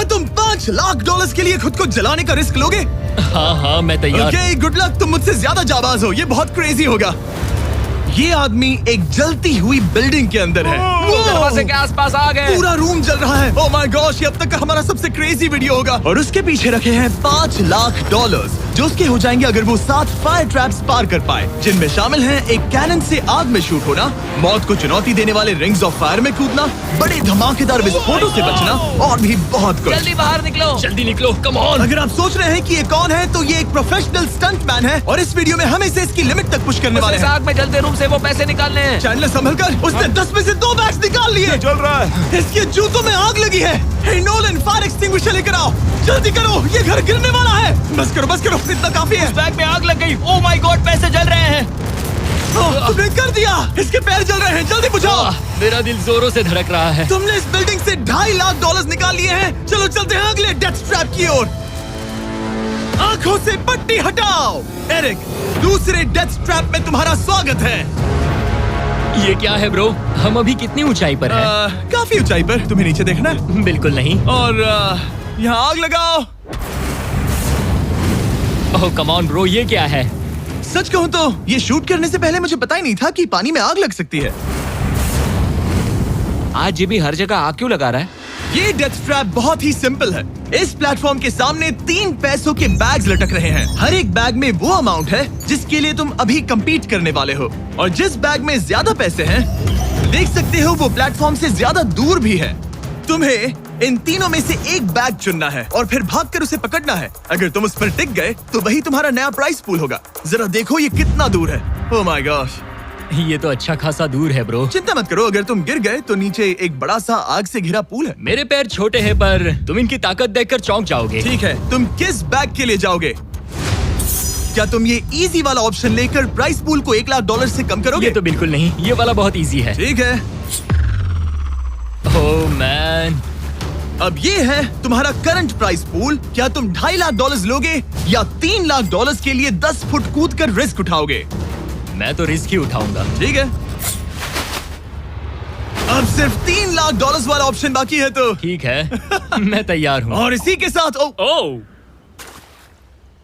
तुम $5 लाख के लिए खुद को जलाने का रिस्क लोगे? हाँ मैं तैयार। Okay, good luck. तुम मुझसे ज्यादा जाबाज हो, ये बहुत क्रेजी होगा। ये आदमी एक जलती हुई बिल्डिंग के अंदर है। दरवाजे के आसपास आ गए। पूरा रूम जल रहा है। ओह माय गॉश, ये अब तक का हमारा सबसे क्रेजी वीडियो होगा। और उसके पीछे रखे हैं $5 लाख जो उसके हो जाएंगे अगर वो 7 फायर ट्रैप्स पार कर पाए, जिनमें शामिल हैं एक कैनन से आग में शूट होना, मौत को चुनौती देने वाले रिंग्स ऑफ फायर में कूदना, बड़े धमाकेदार विस्फोटों से बचना और भी बहुत कुछ। जल्दी बाहर निकलो। जल्दी निकलो, कम ऑन। अगर आप सोच रहे हैं कि ये कौन है, तो ये एक प्रोफेशनल स्टंट मैन है और इस वीडियो में हम इसे इसकी लिमिट तक पुश करने वाले इस हैं। आग में जलते रूम से वो पैसे निकालने हैं। चैनल संभल कर, उसने 10 में से 2 बैग्स निकाल लिए। चल रहा है। इसके जूतों में आग लगी है। हे नोलन, फायर एक्सटिंग्विशर लेकर आओ, जल्दी करो, ये घर गिरने वाला है। बस करो, इतना काफी है। बैग में आग लग गई। ओह माय गॉड, पैसे जल रहे हैं। तुमने कर दिया। इसके पैर जल रहे हैं, जल्दी बुझाओ। मेरा दिल जोरों से धड़क रहा है। तुमने इस बिल्डिंग से $2.5 लाख निकाल लिए हैं। चलो चलते हैं अगले डेथ ट्रैप की ओर। आंखों से पट्टी हटाओ। एरिक, दूसरे डेथ ट्रैप में तुम्हारा स्वागत है। ये क्या है ब्रो? हम अभी कितनी ऊंचाई पर हैं? काफी ऊंचाई पर। तुम्हें नीचे देखना है? बिल्कुल नहीं। और यहाँ आग लगाओ। ओह कम ऑन ब्रो, ये क्या है? सच कहूँ तो ये शूट करने से पहले मुझे पता ही नहीं था कि पानी में आग लग सकती है। आज ये भी हर जगह आग क्यों लगा रहा है? ये डेथ ट्रैप बहुत ही सिंपल है। इस प्लेटफॉर्म के सामने 3 पैसों के बैग्स लटक रहे हैं। हर एक बैग में वो अमाउंट है जिसके लिए तुम अभी compete करने वाले हो, और जिस बैग में ज्यादा पैसे हैं, देख सकते हो वो प्लेटफॉर्म से ज्यादा दूर भी है। तुम्हें इन तीनों में से एक बैग चुनना है और फिर भागकर उसे पकड़ना है। अगर तुम उस पर टिक गए तो वही तुम्हारा नया प्राइस पूल होगा। जरा देखो ये कितना दूर है। ओह माय गॉश, ये तो अच्छा खासा दूर है ब्रो। चिंता मत करो, अगर तुम गिर गए तो नीचे एक बड़ा सा आग से घिरा पूल है। मेरे पैर छोटे हैं पर तुम इनकी ताकत देखकर चौंक जाओगे। ठीक है, तुम किस बैग के लिए जाओगे? क्या तुम ये इजी वाला ऑप्शन लेकर प्राइस पूल को $1 लाख से कम करोगे? ये तो बिल्कुल नहीं, ये वाला बहुत इजी है। ठीक है, ओह मैन, अब ये है तुम्हारा करंट प्राइस पूल। क्या तुम $2.5 लाख लोगे या $3 लाख के लिए 10 फुट कूद कर रिस्क उठाओगे? मैं तो रिस्क ही उठाऊंगा। ठीक है, अब सिर्फ $3 लाख वाला ऑप्शन बाकी है तो ठीक है मैं तैयार हूँ। और इसी के साथ ओह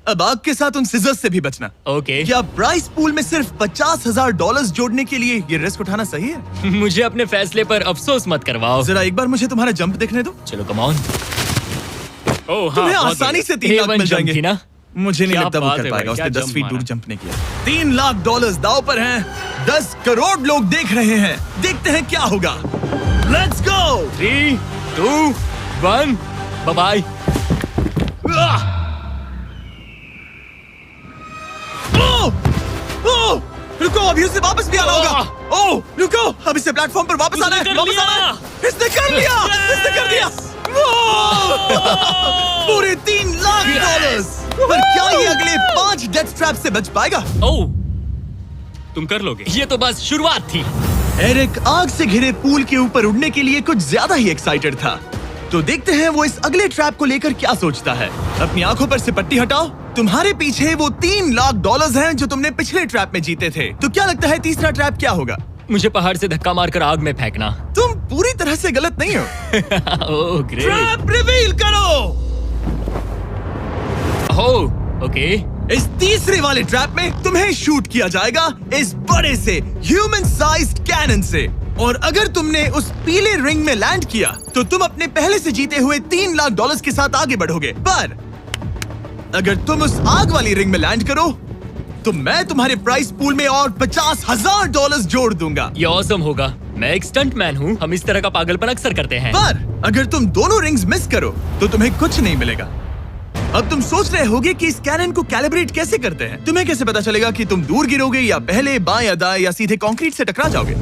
अब आग के साथ उन सिजर्स से भी बचना। ओके। क्या प्राइस पूल में सिर्फ $50,000 जोड़ने के लिए ये रिस्क उठाना सही है? मुझे अपने फैसले पर अफसोस मत करवाओ। जरा एक बार मुझे तुम्हारा जंप देखने दो। चलो कम ऑन। ओह हाँ, तुम्हें बहुत आसानी बढ़िया। से 3 लाख A1 मिल जंप जाएंगे थी ना? मुझे नहीं क्या लगता वो बात कर है पाएगा। भाई, उसने क्या 10 फीट जंप दूर मारा। जंप नहीं किया। $3 लाख दाव पर हैं। 10 करोड़ लोग देख रहे हैं। देखते हैं क्या होगा। Let's go. 3, 2, 1, bye bye. रुको, अभी उसे वापस भी आना होगा। ओह रुको, अब इसे प्लेटफॉर्म पर वापस आना है। उसने कर वापस लिया। आना है। इसने कर लिया। इसने कर दिया। पूरे $3 लाख। पर क्या ये अगले 5 डेथ ट्रैप से बच पाएगा? ओह तुम कर लोगे। ये तो बस शुरुआत थी। एरिक आग से घिरे पूल के ऊपर उड़ने के लिए कुछ ज्यादा ही एक्साइटेड था। तो देखते हैं वो इस अगले ट्रैप को लेकर क्या सोचता है। अपनी आंखों पर से पट्टी हटाओ। तुम्हारे पीछे वो $3 लाख हैं जो तुमने पिछले ट्रैप में जीते थे। तो क्या लगता है तीसरा ट्रैप क्या होगा? मुझे पहाड़ से धक्का मारकर आग में फेंकना। तुम पूरी तरह से गलत नहीं हो। Oh great. ट्रैप रिवील करो। Oh okay. इस तीसरे वाले ट्रैप में तुम्हें शूट किया जाएगा इस बड़े से ह्यूमन साइज्ड कैनन से, और अगर तुमने उस पीले रिंग में लैंड किया तो तुम अपने पहले से जीते हुए $3 लाख के साथ आगे बढ़ोगे। पर अगर तुम उस आग वाली रिंग में लैंड करो तो मैं तुम्हारे प्राइस पूल में और $50,000 जोड़ दूंगा। ये ऑसम होगा। मैं एक स्टंट मैन हूँ, हम इस तरह का पागलपन अक्सर करते हैं। पर अगर तुम दोनों रिंग्स मिस करो तो तुम्हें कुछ नहीं मिलेगा। अब तुम सोच रहे होगे कि इस कैनन को कैलिब्रेट कैसे करते हैं। तुम्हें कैसे पता चलेगा कि तुम दूर गिरोगे या पहले बाएं या दाएं या सीधे कंक्रीट से टकरा जाओगे?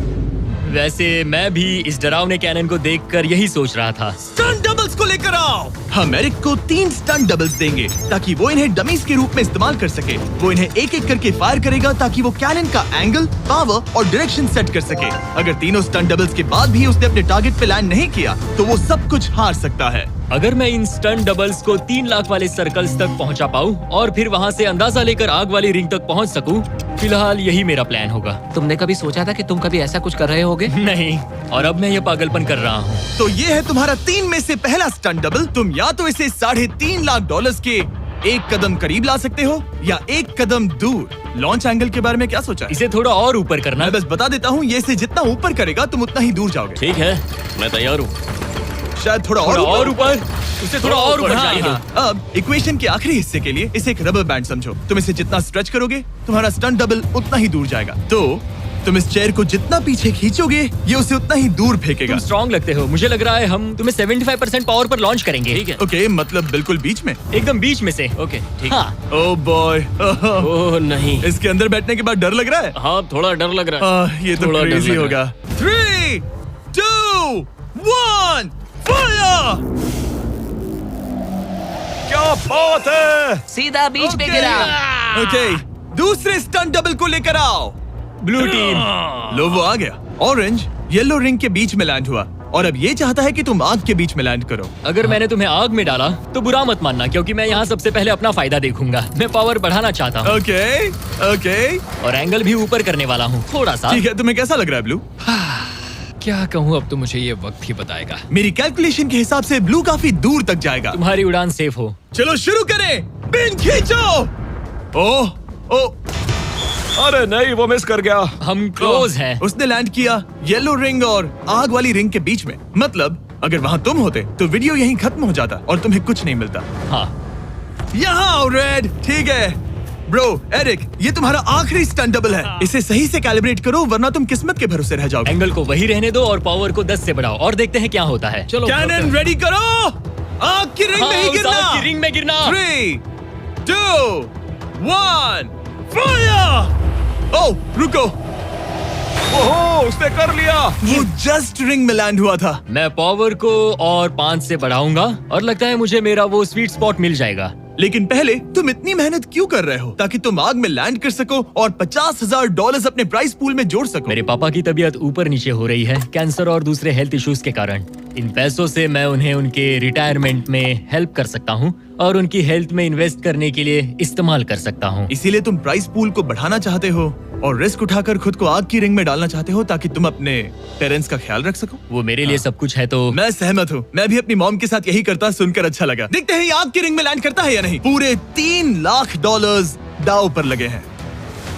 वैसे मैं भी इस डरावने कैनन को देखकर यही सोच रहा था। स्टंट डबल्स को लेकर आओ। हम एरिक को 3 स्टंट डबल्स देंगे ताकि वो इन्हें डमीज के रूप में इस्तेमाल कर सके। वो इन्हें एक एक करके फायर करेगा ताकि वो कैनन का एंगल, पावर और डायरेक्शन सेट कर सके। अगर तीनों स्टंट डबल्स के बाद भी उसने अपने टारगेट पे लैंड नहीं किया तो वो सब कुछ हार सकता है। अगर मैं इन स्टंट डबल्स को 3 लाख वाले सर्कल्स तक पहुंचा पाऊं और फिर वहां से अंदाजा लेकर आग वाली रिंग तक पहुंच सकूं, फिलहाल यही मेरा प्लान होगा। तुमने कभी सोचा था कि तुम कभी ऐसा कुछ कर रहे होगे? नहीं, और अब मैं ये पागलपन कर रहा हूँ। तो ये है तुम्हारा 3 में से पहला स्टंट डबल। तुम या तो इसे $3.5 लाख के एक कदम करीब ला सकते हो या एक कदम दूर। लॉन्च एंगल के बारे में क्या सोचा है? इसे थोड़ा और ऊपर करना। मैं बस बता देता हूँ, ये इसे जितना ऊपर करेगा तुम उतना ही दूर जाओगे। ठीक है, मैं तैयार हूँ। शायद थोड़ा और और ऊपर, उसे थोड़ा और ऊपर हाँ, जाने दो। हाँ। अब इक्वेशन के आखिरी हिस्से के लिए इसे एक रबर बैंड समझो। तुम इसे जितना स्ट्रेच करोगे तुम्हारा स्टंट डबल उतना ही दूर जाएगा। तो तुम इस चेयर को जितना पीछे खींचोगे ये उसे उतना ही दूर फेंकेगा। तुम स्ट्रॉन्ग लगते हो। मुझे लग रहा है हम तुम्हें 75% पावर पर लॉन्च करेंगे। ठीक है, ओके, मतलब बिल्कुल बीच में। एकदम बीच में से। ओके, ठीक। हाँ, ओह बॉय, ओह नहीं। इसके अंदर बैठने के बाद डर लग रहा है। हाँ, थोड़ा डर लग रहा है। ये तो थोड़ा डर क्रेजी लग होगा। 3, 2, 1, फायर! क्या बात है! सीधा बीच में गिरा। ओके, दूसरे स्टंट डबल को लेकर आओ। Blue team. लो वो आ गया। ऑरेंज येलो रिंग के बीच में लैंड हुआ और अब ये चाहता है कि तुम आग के बीच में लैंड करो। अगर मैंने तुम्हें आग में डाला तो बुरा मत मानना, क्योंकि मैं यहाँ सबसे पहले अपना फायदा देखूंगा। मैं पावर बढ़ाना चाहता हूँ ओके, ओके, और एंगल भी ऊपर करने वाला हूँ थोड़ा सा। ठीक है। तुम्हें कैसा लग रहा है ब्लू? क्या कहूँ, अब तो मुझे ये वक्त ही बताएगा। मेरी कैलकुलेशन के हिसाब से ब्लू काफी दूर तक जाएगा। तुम्हारी उड़ान सेफ हो। चलो शुरू करें। पिन खींचो। ओह, ओह, अरे नहीं, वो मिस कर गया। हम क्लोज हैं। उसने लैंड किया येलो रिंग और आग वाली रिंग के बीच में। मतलब अगर वहाँ तुम होते तो वीडियो यहीं खत्म हो जाता और तुम्हें कुछ नहीं मिलता। हाँ, यहाँ आओ रेड। ठीक है ब्रो, एरिक, ये तुम्हारा आखिरी स्टंट डबल है। इसे सही से कैलिब्रेट करो वरना तुम किस्मत के भरोसे रह जाओगे। एंगल को वही रहने दो और पावर को 10 से बढ़ाओ और देखते हैं क्या होता है। चलो, कैनन रेडी करो। आग की रिंग में ही हाँ, उस गिरना। आग की रिंग में गिरना। 3, 2, 1, फायर! ओह, रुको। ओहो, उसने कर लिया। वो जस्ट रिंग में लैंड हुआ था। मैं पावर को और 5 से बढ़ाऊंगा और लगता है मुझे मेरा वो स्वीट स्पॉट मिल जाएगा। लेकिन पहले तुम इतनी मेहनत क्यों कर रहे हो? ताकि तुम आग में लैंड कर सको और $50,000 अपने प्राइस पूल में जोड़ सको। मेरे पापा की तबीयत ऊपर नीचे हो रही है, कैंसर और दूसरे हेल्थ इश्यूज के कारण। इन पैसों से मैं उन्हें उनके रिटायरमेंट में हेल्प कर सकता हूँ और उनकी हेल्थ में इन्वेस्ट करने के लिए इस्तेमाल कर सकता हूँ। इसीलिए तुम प्राइस पूल को बढ़ाना चाहते हो और रिस्क उठाकर खुद को आग की रिंग में डालना चाहते हो ताकि तुम अपने पेरेंट्स का ख्याल रख सको। वो मेरे लिए सब कुछ है तो मैं सहमत हूँ। मैं भी अपनी मॉम के साथ यही करता, सुनकर अच्छा लगा। देखते हैं ये आग की रिंग में लैंड करता है या नहीं। पूरे $3 लाख दांव पर लगे हैं।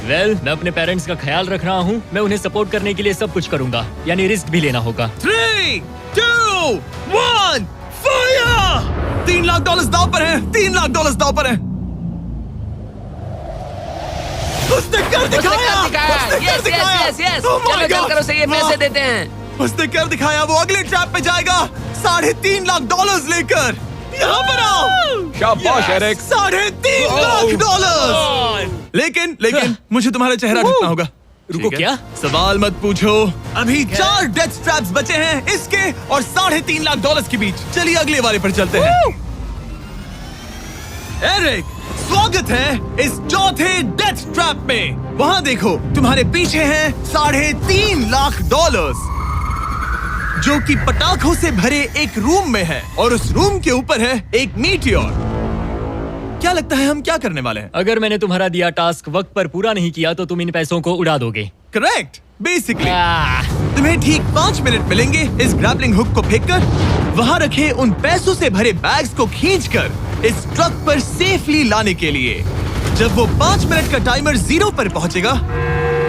मैं अपने पेरेंट्स का ख्याल रख रहा हूँ। मैं उन्हें सपोर्ट करने के लिए सब कुछ करूंगा, यानी रिस्क भी लेना होगा। 3, 2, 1, फायर! $3 लाख दांव पर है। $3 लाख दांव पर है। उसने कर दिखाया। Yes yes yes. Oh my चलो God! चल कर उसे ये पैसे देते हैं। उसने कर दिखाया। वो अगले ट्रैप पे जाएगा $3.5 लाख लेकर। यहाँ पर आओ। शाबाश एरिक। $3.5 लाख। लेकिन मुझे तुम्हारा चेहरा ढकना होगा। रुको, ठीक है? क्या? सवाल मत पूछो। अभी 4 डेथ ट्रैप्स बचे हैं, इसके और $3.5 लाख के बीच। चलिए अगले वाले पर चलते हैं। एरिक, स्वागत है इस चौथे डेथ ट्रैप में। वहाँ देखो, तुम्हारे पीछे हैं $3.5 लाख, जो कि पटाखों से भरे एक रूम में है और उस रूम के ऊपर है एक मीटियोर। क्या लगता है हम क्या करने वाले हैं? अगर मैंने तुम्हारा दिया टास्क वक्त पर पूरा नहीं किया तो तुम इन पैसों को उड़ा दोगे। करेक्ट। बेसिकली तुम्हें ठीक 5 मिनट मिलेंगे इस ग्रैपलिंग हुक को फेंककर वहाँ रखे उन पैसों से भरे बैग्स को खींचकर इस ट्रक पर सेफली लाने के लिए। जब वो 5 मिनट का टाइमर 0 पर पहुंचेगा,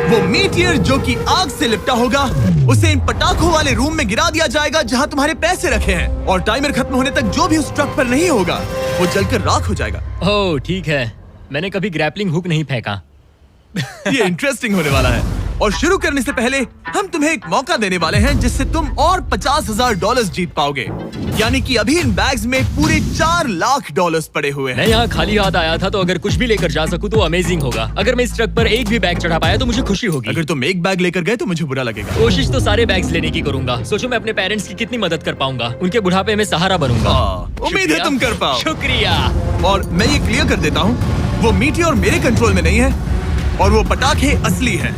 वो मीटियर जो कि आग से लिपटा होगा उसे इन पटाखों वाले रूम में गिरा दिया जाएगा जहां तुम्हारे पैसे रखे हैं। और टाइमर खत्म होने तक जो भी उस ट्रक पर नहीं होगा वो जलकर राख हो जाएगा। ओह ठीक है, मैंने कभी ग्रैपलिंग हुक नहीं फेंका। ये इंटरेस्टिंग होने वाला है। और शुरू करने से पहले हम तुम्हें एक मौका देने वाले हैं जिससे तुम और $50,000 जीत पाओगे। यानी कि अभी इन बैग्स में पूरे $4 लाख पड़े हुए हैं। मैं यहाँ खाली हाथ आया था, तो अगर कुछ भी लेकर जा सकूं तो अमेजिंग होगा। अगर मैं इस ट्रक पर एक भी बैग चढ़ा पाया तो मुझे खुशी होगी। अगर तुम एक बैग लेकर गए तो मुझे बुरा लगेगा। कोशिश तो सारे बैग्स लेने की करूंगा। सोचो मैं अपने पेरेंट्स की कितनी मदद कर पाऊंगा। उनके बुढ़ापे में सहारा बनूंगा। उम्मीद है तुम कर पाओ। शुक्रिया। और मैं ये क्लियर कर देता हूँ, वो मीटियोर मेरे कंट्रोल में नहीं है और वो पटाखे असली हैं।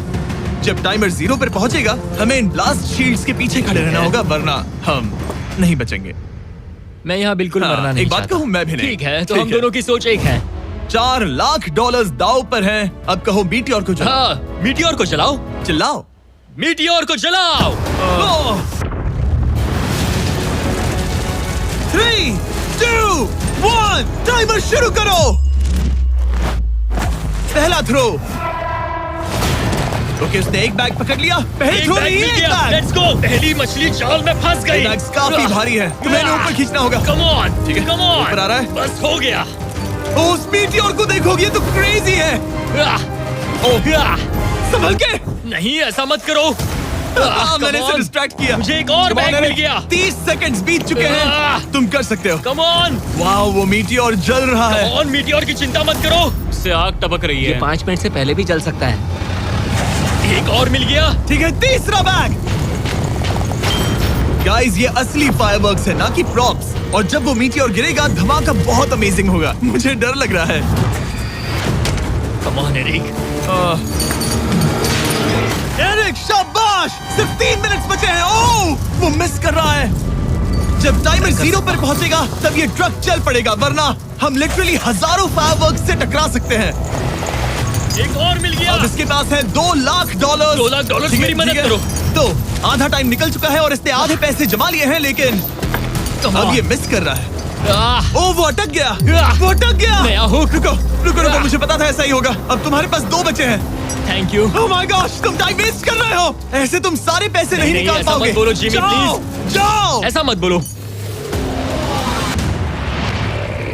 जब टाइमर 0 पर पहुंचेगा हमें इन ब्लास्ट शील्ड्स के पीछे खड़े रहना होगा, वरना हम नहीं बचेंगे। मैं यहाँ बिल्कुल हाँ, मरना नहीं एक बात चाहता। कहूँ, मैं भी नहीं। ठीक है, तो ठीक हम है। दोनों की सोच एक है। $4 लाख दाव पर हैं। अब कहो मीटियोर को चलाओ। हाँ, मीटियोर को चलाओ। चिल्लाओ। मीटियोर को चलाओ। 3, 2, 1 टाइमर शुरू करो। पहला थ्रो। ओके, उसने एक बैग पकड़ लिया। पहले थ्रो नहीं, एक बैग। Let's go. पहली मछली जाल में फंस गई। बैग्स काफी भारी है, तुम्हें ऊपर खींचना होगा। कम ऑन, ठीक है, कम ऑन। ऊपर आ रहा है। बस हो गया। उस मीटियोर को देखोगे, ये तो क्रेजी है। संभल के। नहीं, ऐसा मत करो। मैंने इसे डिस्ट्रैक्ट किया। मुझे एक और बैग मिल गया। 30 सेकंड्स बीत चुके हैं। तुम कर सकते हो। Come on. वाह, वो मीटियोर जल रहा है। कम ऑन, मीटियोर की चिंता मत करो। उससे आग टपक रही ये है। 5 मिनट से पहले भी जल सकता है। एक और मिल गया। ठीक है, तीसरा बैग। गाइस, ये असली फायरवर्क्स है, ना कि प्रॉप्स। और जब वो मीटियोर गिरेगा, धमाका बहुत अमेजिंग होगा। मुझे डर लग रहा है। Come on Eric. एरिक, शाबाश! सिर्फ 3 मिनट बचे हैं। ओह, वो मिस कर रहा है। जब टाइमर 0 पर पहुंचेगा, तब ये ट्रक चल पड़ेगा, वरना हम लिटरली हजारों फायरवर्क्स से टकरा सकते हैं। एक और मिल गया। अब इसके पास है $2 लाख। $2 लाख, ठीक है, मेरी मदद ठीक है। करो। तो आधा टाइम निकल चुका है और इसने आधे पैसे जमा लिए हैं, लेकिन अब ये मिस कर रहा है। ओह, वो अटक गया। वो अटक गया। नया हुक। रुको रुको रुको, मुझे पता था ऐसा ही होगा। अब तुम्हारे पास 2 बचे हैं। Thank you. Oh my gosh, तुम टाइम वेस्ट कर रहे हो। ऐसे तुम सारे पैसे नहीं निकाल ऐसा पाओगे। मत बोलो जिमी, जाओ, प्लीज। जाओ। ऐसा मत बोलो।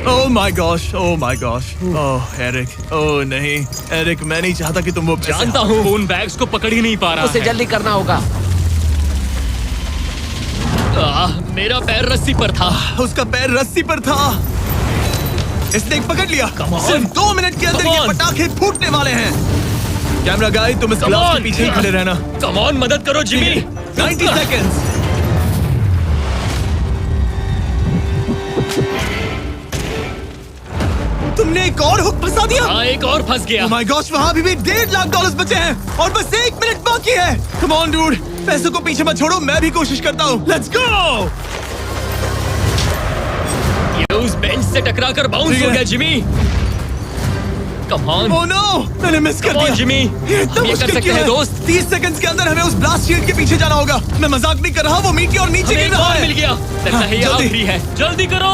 Oh my gosh, oh my gosh. Oh Eric, oh नहीं एरिक, मैं नहीं चाहता कि तुम वो पैसे जानता हूँ, उन बैग्स को पकड़ ही नहीं पा रहा उसे है। जल्दी करना होगा। मेरा पैर रस्सी पर था। उसका पैर रस्सी पर था। इसने एक पकड़ लिया। Come on. सिर्फ 2 मिनट के अंदर Come ये on. पटाखे फूटने वाले हैं। कैमरा गाय, तुम इस Come ग्लास के on. पीछे ही खड़े रहना। कम ऑन, मदद करो जिमी। 90 सेकेंड्स। तुमने एक और हुक फंसा दिया। हाँ, एक और फंस गया। Oh my gosh, वहाँ अभी भी $1.5 लाख बचे हैं और बस 1 मिनट बाकी है। Come on dude, पैसों को पीछे मत छोड़ो, मैं भी कोशिश करता हूँ। Let's go! ये उस बेंच से टकरा कर बाउंस ठीक हो है। गया Jimmy. Come on. Oh no, मैंने मिस कर Come on, दिया। जिमी। ये इतना हम ये कर मुश्किल सकते क्यों हैं, है? दोस्त। 30 सेकंड्स के अंदर हमें उस ब्लास्ट शील्ड के पीछे जाना होगा। मैं मजाक नहीं कर रहा, वो मीटियोर नीचे हमें गिर एक रहा और है। मिल गया। लगता है ये जल्दी। आखिरी है। जल्दी करो।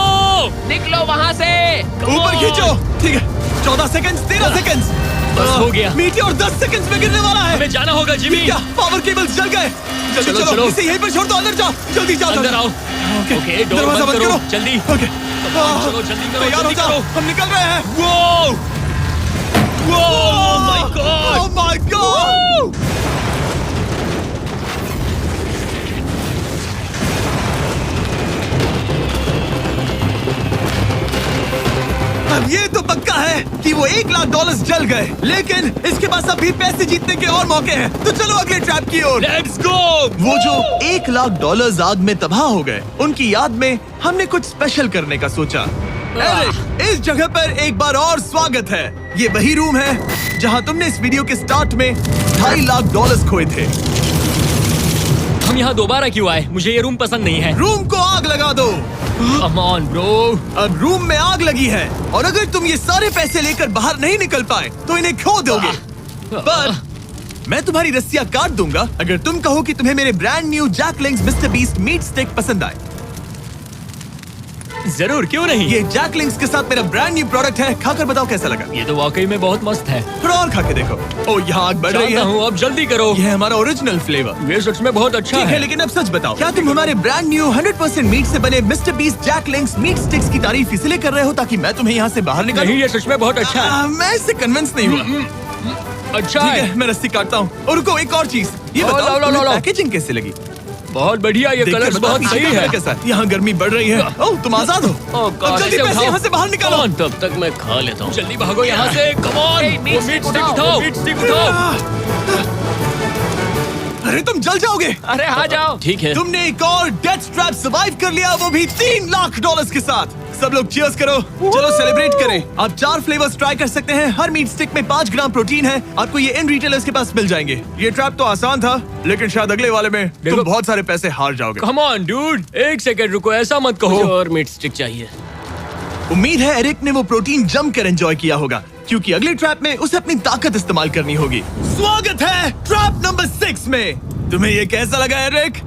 निकलो वहाँ से। Come ऊपर on. खींचो। ठीक है, 14 सेकंड्स, 13 सेकंड्स। बस हो गया। मीटियोर 10 सेकंड्स में गिरने वाला है। हमें जाना होगा जिमी। क्या पावर केबल्स जल गए? जल्दी चलो, चलो, चलो। इसे यहीं पर छोड़ दो, अंदर जाओ। जल्दी जाओ। अंदर आओ। ओके, ओके, डोर दरवाजा बंद करो। जल्दी। ओके, चलो, जल्दी करो, तैयार हो जल्दी जाओ, करो। हम निकल रहे हैं। वो Oh my God! Oh my God! अब ये तो पक्का है कि वो $1 लाख जल गए, लेकिन इसके पास अभी पैसे जीतने के और मौके हैं। तो चलो अगले ट्रैप की ओर। Let's go! वो जो $1 लाख आग में तबाह हो गए, उनकी याद में हमने कुछ स्पेशल करने का सोचा। एरिक, इस जगह पर एक बार और स्वागत है। ये वही रूम है जहां तुमने इस वीडियो के स्टार्ट में $2.5 लाख खोए थे। हम यहाँ दोबारा क्यों आए? मुझे ये रूम पसंद नहीं है। रूम को आग लगा दो। Come on, bro. अब रूम में आग लगी है और अगर तुम ये सारे पैसे लेकर बाहर नहीं निकल पाए तो इन्हें खो दोगे। पर मैं तुम्हारी रस्सियां काट दूंगा अगर तुम कहो कि तुम्हें मेरे brand new Jack Link's Mister Beast meat stick पसंद आए। जरूर, क्यों नहीं? ये जैकलिंग्स के साथ मेरा ब्रांड न्यू प्रोडक्ट है, खाकर बताओ कैसा लगा। ये तो वाकई में बहुत मस्त है। थोड़ा और खा के देखो। ओ, यहाँ आग बढ़ रही जानता है। हूँ, अब जल्दी करो। ये है हमारा ओरिजिनल फ्लेवर। ये सच में बहुत अच्छा ठीक है, लेकिन अब सच बताओ, क्या तुम हमारे ब्रांड न्यू 100% मीट से बने मिस्टर बीस्ट जैकलिंग्स मीट स्टिक्स की तारीफ इसलिए कर रहे हो ताकि मैं तुम्हें यहाँ से बाहर निकालूं? नहीं, ये सच में बहुत अच्छा है। मैं इससे कन्विंस नहीं हुआ। अच्छा ठीक है। है, मैं रस्सी काटता हूँ। और रुको, एक और चीज, ये लो, बताओ लो, लो, तुम्हें लो। पैकेजिंग कैसे लगी? बहुत बढ़िया, ये देखकर कलर्स बताओ बहुत पीछे सही का है। कलर कैसा है? यहाँ गर्मी बढ़ रही है। ओह, तुम आजाद हो। अब जल्दी पैसे यहाँ से बाहर निकालो। Come on, तब तक मैं खा लेता हूँ। जल्दी भागो यहाँ से। Come on, Hey, meat वो stick मीट स्टिक उठाओ, उठाओ। वो मीट स्टिक उठाओ। अरे तुम जल जाओगे। अरे आ जाओ। ठीक है। तुमने एक और डेथ ट्रैप सर्वाइव कर लिया, वो भी $3 लाख के साथ। सब लोग चीयर्स करो। चलो सेलिब्रेट करें। आप 4 फ्लेवर्स ट्राई कर सकते हैं। हर मीट स्टिक में 5 ग्राम प्रोटीन है। आपको ये इन रिटेलर्स के पास मिल जाएंगे। ये ट्रैप तो आसान था, लेकिन शायद अगले वाले में तुम बहुत सारे पैसे हार जाओगे। Come on, dude. एक सेकंड रुको, ऐसा मत कहो। और मीट स्टिक चाहिए। उम्मीद है एरिक ने वो प्रोटीन जमकर एंजॉय किया होगा, क्योंकि अगले ट्रैप में उसे अपनी ताकत इस्तेमाल करनी होगी। स्वागत है ट्रैप नंबर 6 में। तुम्हें ये कैसा लगा एरिक?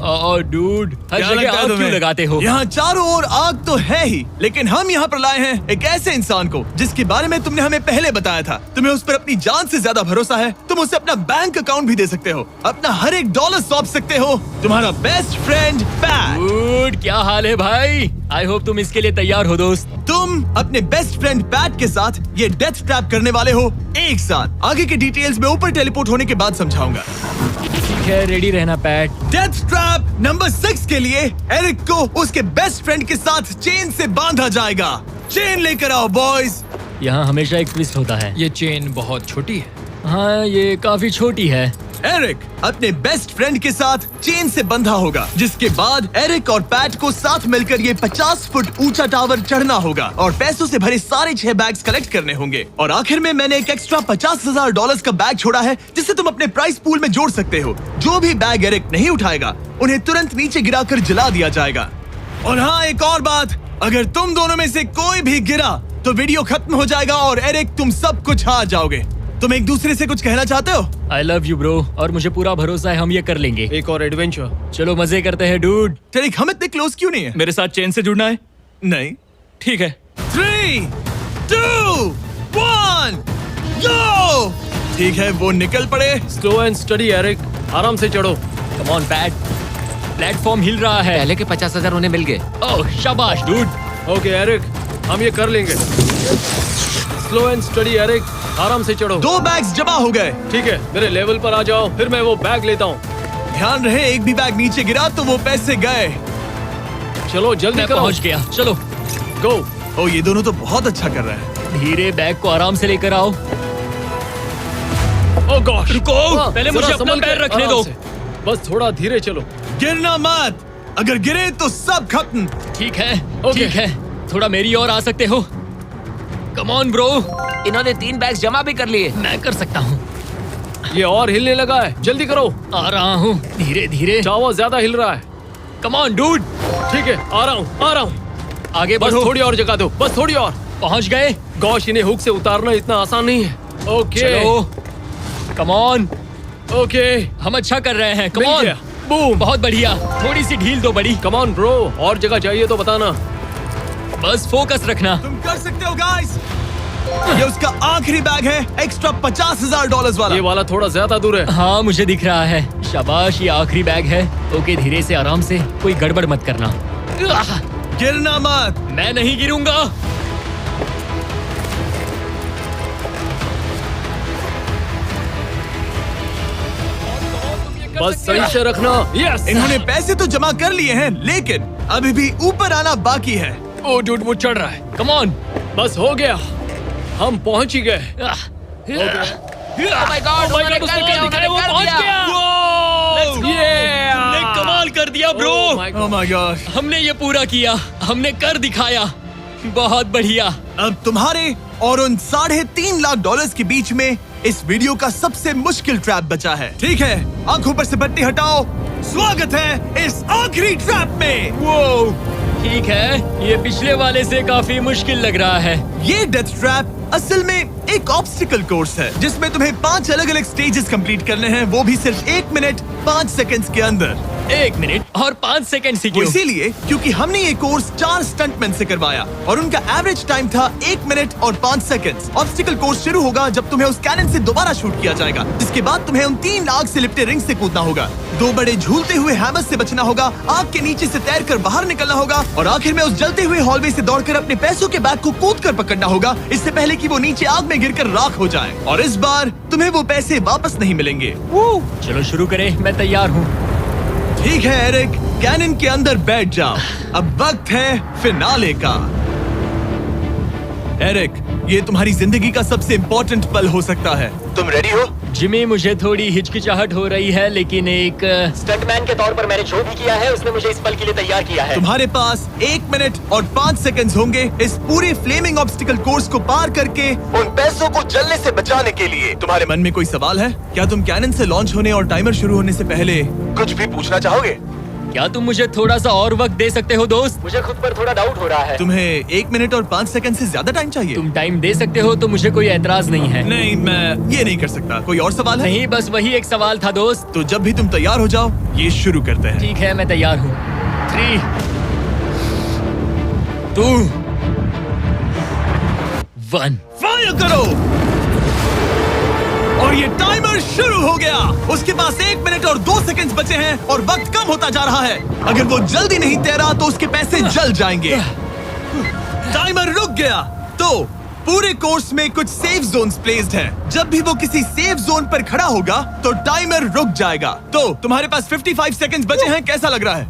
डूड, हर क्या जगह लगता है आग क्यों तुम्हें? लगाते हो? यहाँ चारों ओर आग तो है ही, लेकिन हम यहाँ पर लाए हैं एक ऐसे इंसान को जिसके बारे में तुमने हमें पहले बताया था। तुम्हें उस पर अपनी जान से ज्यादा भरोसा है। तुम उसे अपना बैंक अकाउंट भी दे सकते हो, अपना हर एक डॉलर सौंप सकते हो। तुम्हारा बेस्ट फ्रेंड पैट। डूड, क्या हाल है भाई? आई होप तुम इसके लिए तैयार हो दोस्त। तुम अपने बेस्ट फ्रेंड पैट के साथ ये डेथ ट्रैप करने वाले हो एक साथ। आगे के डिटेल्स में ऊपर टेलीपोर्ट होने के बाद समझाऊंगा। ठीक है, रेडी रहना पैट। डेथ ट्रैप नंबर 6 के लिए एरिक को उसके बेस्ट फ्रेंड के साथ चेन से बांधा जाएगा। चेन लेकर आओ बॉयज। यहाँ हमेशा एक ट्विस्ट होता है। ये चेन बहुत छोटी है। हाँ, ये काफी छोटी है। एरिक अपने बेस्ट फ्रेंड के साथ चेन से बंधा होगा, जिसके बाद एरिक और पैट को साथ मिलकर ये 50 फुट ऊंचा टावर चढ़ना होगा और पैसों से भरे सारे 6 बैग्स कलेक्ट करने होंगे। और आखिर में मैंने एक एक्स्ट्रा $50,000 का बैग छोड़ा है, जिसे तुम अपने प्राइस पूल में जोड़ सकते हो। जो भी बैग एरिक नहीं उठाएगा, उन्हें तुरंत नीचे गिराकर जला दिया जाएगा। और हाँ, एक और बात, अगर तुम दोनों में से कोई भी गिरा तो वीडियो खत्म हो जाएगा और एरिक तुम सब कुछ हार जाओगे। तुम एक दूसरे से कुछ कहना चाहते हो? आई लव यू ब्रो, और मुझे पूरा भरोसा है हम ये कर लेंगे। एक और एडवेंचर। चलो मजे करते हैं डूड। टेरिक, हम इतने क्लोज क्यों नहीं है? मेरे साथ चेन से जुड़ना है? नहीं। ठीक है। 3, 2, 1, go! ठीक है, वो निकल पड़े। स्लो एंड स्टडी एरिक, आराम से चढ़ो। कम ऑन पैट, प्लेटफॉर्म हिल रहा है। पहले के 50,000 उन्हें मिल गए। ओह शाबाश डूड। ओके एरिक, हम ये कर लेंगे। स्लो एंड स्टडी एरिक, आराम से चढ़ो। 2 बैग्स जमा हो गए। ठीक है, मेरे लेवल पर आ जाओ, फिर मैं वो बैग लेता हूँ। ध्यान रहे, एक भी बैग नीचे गिरा तो वो पैसे गए। चलो जल्दी मैं करो। पहुंच गया। चलो गो। ओ, ये दोनों तो बहुत अच्छा कर रहे हैं। धीरे बैग को आराम से लेकर आओ। ओह गॉश, रुको, पहले मुझे अपना पैर रखने दो। बस थोड़ा धीरे चलो। गिरना मत, अगर गिरे तो सब खत्म। ठीक है, ओके। ठीक है, थोड़ा मेरी ओर आ सकते हो? Come on bro. इन्होंने 3 बैग्स जमा भी कर लिए। मैं कर सकता हूँ। ये और हिलने लगा है, जल्दी करो। आ रहा हूँ, धीरे धीरे। टावर ज्यादा हिल रहा है। Come on dude. ठीक है, आ रहा हूँ, आ रहा हूँ। आगे बस बढ़ो। थोड़ी और जगह दो, बस थोड़ी और। पहुँच गए। गॉश, इन्हें हुक से उतारना इतना आसान नहीं है। ओके चलो, कम ऑन। ओके, हम अच्छा कर रहे हैं। कम मिल ऑन। गया। बूम। बहुत बढ़िया, थोड़ी सी ढील दो बड़ी। कम ऑन ब्रो, और जगह चाहिए तो बताना। बस फोकस रखना। तुम कर सकते हो गाइस। ये उसका आखिरी बैग है, एक्स्ट्रा $50,000 वाला। ये वाला थोड़ा ज्यादा दूर है। हाँ, मुझे दिख रहा है। शाबाश, ये आखिरी बैग है। ओके, धीरे से, आराम से, कोई गड़बड़ मत करना। गिरना मत। मैं नहीं गिरूंगा। बस सही से रखना। यस। इन्होंने पैसे तो जमा कर लिए हैं, लेकिन अभी भी ऊपर आना बाकी है। ओ डूड, वो चढ़ रहा है। Come on. बस हो गया, हम पहुंच ही गए। Oh my God, उन्होंने उसने कर क्या दिया, दिखाया, वो उन्होंने पहुंच कर गया। Let's go! Yeah! हमने कमाल कर दिया bro. Oh my God. Oh my gosh। हमने ये पूरा किया, हमने कर दिखाया। बहुत बढ़िया। अब तुम्हारे और उन $3.5 लाख के बीच में इस वीडियो का सबसे मुश्किल ट्रैप बचा है। ठीक है, आंखों पर से पट्टी हटाओ। स्वागत है इस आखिरी ट्रैप में। वो ठीक है, ये पिछले वाले से काफी मुश्किल लग रहा है। ये डेथ ट्रैप असल में एक ऑब्स्टिकल कोर्स है, जिसमें तुम्हें 5 अलग अलग स्टेजेस कंप्लीट करने हैं, वो भी सिर्फ 1 मिनट 5 सेकंड्स के अंदर। 1 मिनट और 5 सेकंड वो सीखिए। इसीलिए क्योंकि हमने ये कोर्स 4 स्टंटमैन से करवाया और उनका एवरेज टाइम था 1 मिनट और 5 सेकंड्स। ऑब्स्टिकल कोर्स शुरू होगा जब तुम्हें उस कैनन से दोबारा शूट किया जाएगा, जिसके बाद तुम्हें उन 3 आग से लिपटे रिंग से कूदना होगा, 2 बड़े झूलते हुए हैमर से बचना होगा, आग के नीचे से तैरकर बाहर निकलना होगा और आखिर में उस जलते हुए हॉलवे से दौड़कर अपने पैसों के बैग को कूदकर पकड़ना होगा, इससे पहले कि वो नीचे आग में गिरकर राख हो जाए। और इस बार तुम्हें वो पैसे वापस नहीं मिलेंगे। चलो शुरू करें, मैं तैयार हूँ। ठीक है एरिक, कैनन के अंदर बैठ जाओ। अब वक्त है फिनाले का। एरिक, ये तुम्हारी जिंदगी का सबसे इम्पोर्टेंट पल हो सकता है। तुम रेडी हो? जिमी, मुझे थोड़ी हिचकिचाहट हो रही है, लेकिन एक स्टंटमैन के तौर पर मैंने जो भी किया है उसने मुझे इस पल के लिए तैयार किया है। तुम्हारे पास 1 मिनट और 5 सेकंड्स होंगे इस पूरे फ्लेमिंग ऑब्स्टिकल कोर्स को पार करके उन पैसों को जलने से बचाने के लिए। तुम्हारे मन में कोई सवाल है? क्या तुम कैनन से लॉन्च होने और टाइमर शुरू होने से पहले कुछ भी पूछना चाहोगे? क्या तुम मुझे थोड़ा सा और वक्त दे सकते हो दोस्त? मुझे खुद पर थोड़ा डाउट हो रहा है। तुम्हें 1 मिनट और 5 सेकंड से ज्यादा टाइम चाहिए? तुम टाइम दे सकते हो तो मुझे कोई एतराज नहीं है। नहीं, मैं ये नहीं कर सकता। कोई और सवाल है? नहीं, बस वही एक सवाल था दोस्त। तो जब भी तुम तैयार हो जाओ, ये शुरू करते हैं। ठीक है, मैं तैयार हूँ। 3, 2, 1। फायर करो। और ये टाइमर शुरू हो गया। उसके पास 1 मिनट और 2 सेकंड बचे हैं और वक्त कम होता जा रहा है। अगर वो जल्दी नहीं तैरा तो उसके पैसे जल जाएंगे। टाइमर रुक गया। तो पूरे कोर्स में कुछ सेफ जोन्स प्लेस्ड हैं। जब भी वो किसी सेफ जोन पर खड़ा होगा तो टाइमर रुक जाएगा। तो तुम्हारे पास 55 सेकंड्स बचे हैं। कैसा लग रहा है?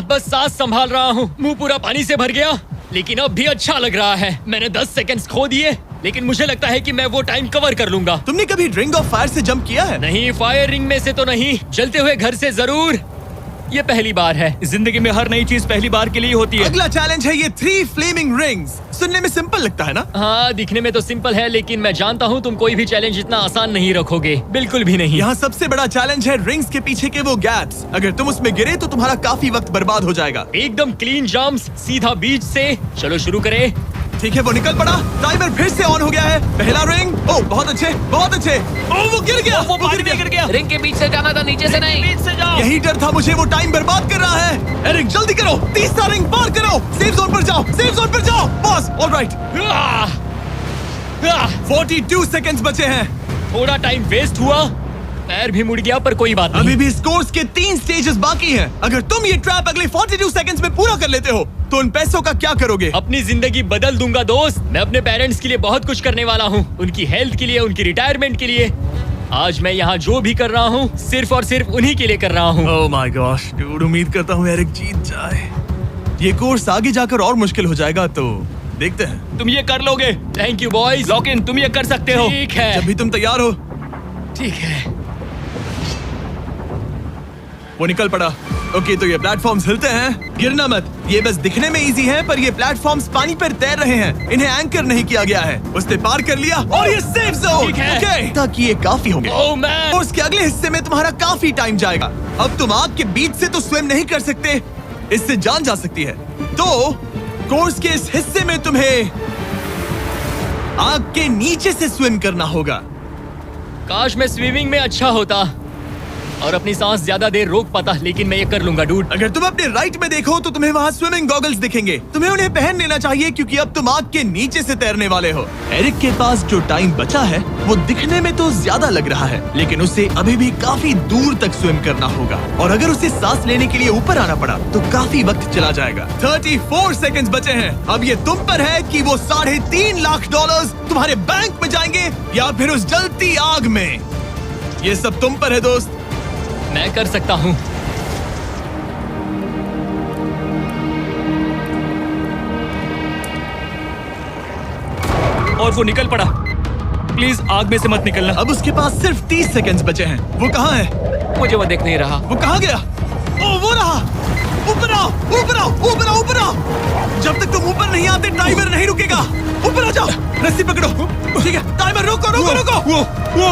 बस सांस संभाल रहा हूँ। मुंह पूरा पानी से भर गया, लेकिन अब भी अच्छा लग रहा है। मैंने 10 सेकंड्स खो दिए, लेकिन मुझे लगता है कि मैं वो टाइम कवर कर लूंगा। तुमने कभी रिंग ऑफ फायर से जंप किया है? नहीं, फायर रिंग में से तो नहीं, जलते हुए घर से जरूर। ये पहली बार है। जिंदगी में हर नई चीज पहली बार के लिए होती है। अगला चैलेंज है ये 3 फ्लेमिंग रिंग्स। सुनने में सिंपल लगता है ना? हाँ, दिखने में तो सिंपल है, लेकिन मैं जानता हूँ तुम कोई भी चैलेंज इतना आसान नहीं रखोगे। बिल्कुल भी नहीं। यहाँ सबसे बड़ा चैलेंज है रिंग्स के पीछे के वो गैप्स। अगर तुम उसमें गिरे तो तुम्हारा काफी वक्त बर्बाद हो जाएगा। एकदम क्लीन जंप्स, सीधा बीच से। चलो शुरू करें। ठीक है, वो निकल पड़ा। टाइमर फिर से ऑन हो गया है। पहला रिंग। ओह, बहुत अच्छे, बहुत अच्छे। ओह, वो गिर गया। वो पानी में गिर गया। रिंग के बीच से जाना था, नीचे से नहीं। बीच से जाओ। यही डर था मुझे। वो टाइम बर्बाद कर रहा है। एरिक, जल्दी करो। तीसरा रिंग पार करो। सेफ जोन पर जाओ, सेफ जोन पर जाओ। Boss, alright. 42 सेकंड्स बचे हैं। थोड़ा टाइम वेस्ट हुआ, पैर भी मुड़ गया, पर कोई बात नहीं। अभी भी इस कोर्स के 3 स्टेजेस बाकी हैं। अगर तुम ये ट्रैप अगले 42 सेकंड्स में पूरा कर लेते हो तो उन पैसों का क्या करोगे? अपनी जिंदगी बदल दूंगा दोस्त। मैं अपने पेरेंट्स के लिए बहुत कुछ करने वाला हूँ, उनकी हेल्थ के लिए, उनकी रिटायरमेंट के लिए। आज मैं यहाँ जो भी कर रहा हूँ सिर्फ और सिर्फ उन्हीं के लिए कर रहा हूँ। ओह माय गॉश डूड, उम्मीद करता हूँ एरिक जीत जाए। ये कोर्स आगे जाकर और मुश्किल हो जाएगा, तो देखते हैं। तुम ये कर लोगे। Thank you boys. Lock in, तुम ये कर सकते हो। ठीक है, जब भी तुम तैयार हो। ठीक है। वो निकल पड़ा। ओके, तो ये प्लेटफॉर्म्स हिलते हैं। गिरना मत। ये बस दिखने में इजी है, पर ये प्लेटफॉर्म्स पानी पर तैर रहे हैं। इन्हें एंकर नहीं किया गया है। उसने पार कर लिया और ये सेफ जोन। ठीक है। ओके, ताकि ये काफी हो गया। Oh man. कोर्स के अगले हिस्से में तुम्हारा काफी टाइम जाएगा। अब तुम आग के बीच से तो स्विम नहीं कर सकते, इससे जान जा सकती है। तो कोर्स के इस हिस्से में तुम्हें आग के नीचे से स्विम करना होगा। काश मैं स्विमिंग में अच्छा होता और अपनी सांस ज्यादा देर रोक पाता, लेकिन मैं ये कर लूंगा डूड। अगर तुम अपने राइट में देखो तो तुम्हें वहाँ स्विमिंग गॉगल्स दिखेंगे। तुम्हें उन्हें पहन लेना चाहिए क्योंकि अब तुम आग के नीचे से तैरने वाले हो। एरिक के पास जो टाइम बचा है वो दिखने में तो ज्यादा लग रहा है, लेकिन उसे अभी भी काफी दूर तक स्विम करना होगा। और अगर उसे सांस लेने के लिए ऊपर आना पड़ा तो काफी वक्त चला जाएगा। 34 सेकंड्स बचे हैं। अब ये तुम पर है कि वो $3.5 लाख तुम्हारे बैंक में जाएंगे या फिर उस जलती आग में। ये सब तुम पर है दोस्त। मैं कर सकता हूँ। और वो निकल पड़ा। प्लीज आग में से मत निकलना। अब उसके पास सिर्फ 30 सेकंड्स बचे हैं। वो कहाँ है? मुझे वो दिख नहीं रहा। वो कहाँ गया? ओ, वो रहा। ऊपर आओ, ऊपर आओ, ऊपर आओ, ऊपर आओ। जब तक तुम ऊपर नहीं आते टाइमर नहीं रुकेगा। ऊपर आ जाओ। रस्सी पकड़ो। ठीक है, टाइमर रोको, रोको, रोको। वो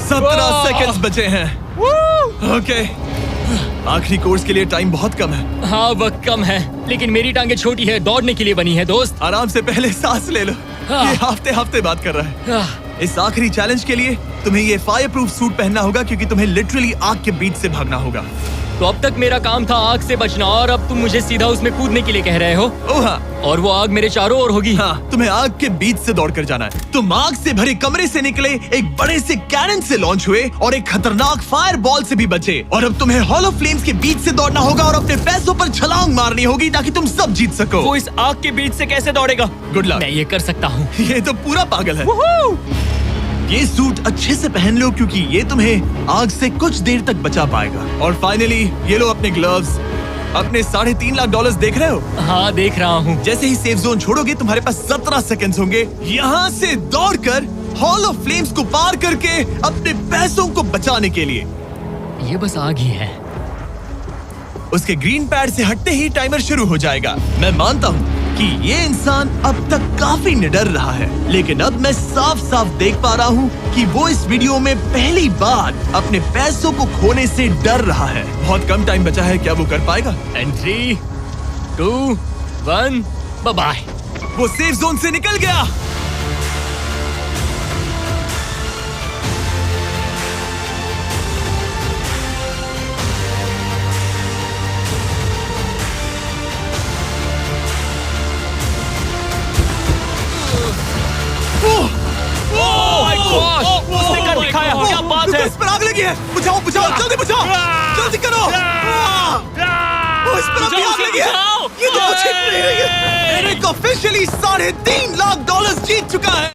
17 सेकंड्स बचे हैं। ओके, आखिरी कोर्स के लिए टाइम बहुत कम है। हाँ, वक्त कम है, लेकिन मेरी टांगे छोटी है, दौड़ने के लिए बनी है दोस्त। आराम से पहले सांस ले लो। ये हफ्ते हफ्ते बात कर रहा है। इस आखिरी चैलेंज के लिए तुम्हें ये फायर प्रूफ सूट पहनना होगा क्योंकि तुम्हें लिटरली आग के बीच से भागना होगा। तो अब तक मेरा काम था आग से बचना, और अब तुम मुझे सीधा उसमें कूदने के लिए कह रहे हो। ओह हाँ, और वो आग मेरे चारों ओर होगी। हाँ, तुम्हें आग के बीच से दौड़ कर जाना है। तुम आग से भरे कमरे से निकले, एक बड़े से कैनन से लॉन्च हुए और एक खतरनाक फायर बॉल से भी बचे। और अब तुम्हें हॉल ऑफ फ्लेम्स के बीच से दौड़ना होगा और अपने पैसों पर छलांग मारनी होगी ताकि तुम सब जीत सको। वो इस आग के बीच से कैसे दौड़ेगा? Good luck. मैं ये कर सकता हूँ। ये तो पूरा पागल है। ये सूट अच्छे से पहन लो क्योंकि ये तुम्हें आग से कुछ देर तक बचा पाएगा। और फाइनली ये लो अपने ग्लव्स। अपने $3.5 लाख देख रहे हो? हाँ, देख रहा हूँ। जैसे ही सेफ जोन छोड़ोगे तुम्हारे पास 17 सेकंड्स होंगे यहाँ से दौड़कर हॉल ऑफ फ्लेम्स को पार करके अपने पैसों को बचाने के लिए। ये बस आग ही है। उसके ग्रीन पैड से हटते ही टाइमर शुरू हो जाएगा। मैं मानता हूँ कि ये इंसान अब तक काफी निडर रहा है, लेकिन अब मैं साफ साफ देख पा रहा हूँ कि वो इस वीडियो में पहली बार अपने पैसों को खोने से डर रहा है। बहुत कम टाइम बचा है, क्या वो कर पाएगा? And 3, 2, 1, bye. वो सेफ जोन से निकल गया। उसने कर दिखाया, क्या बात है? इस पर आग लगी है। बुझाओ बुझाओ, जल्दी बुझाओ, जल्दी करो। इस पर अभी आग लगी है। ये तो कुछ नहीं रही है। एरिक ऑफिशियली $3.5 लाख जीत चुका है।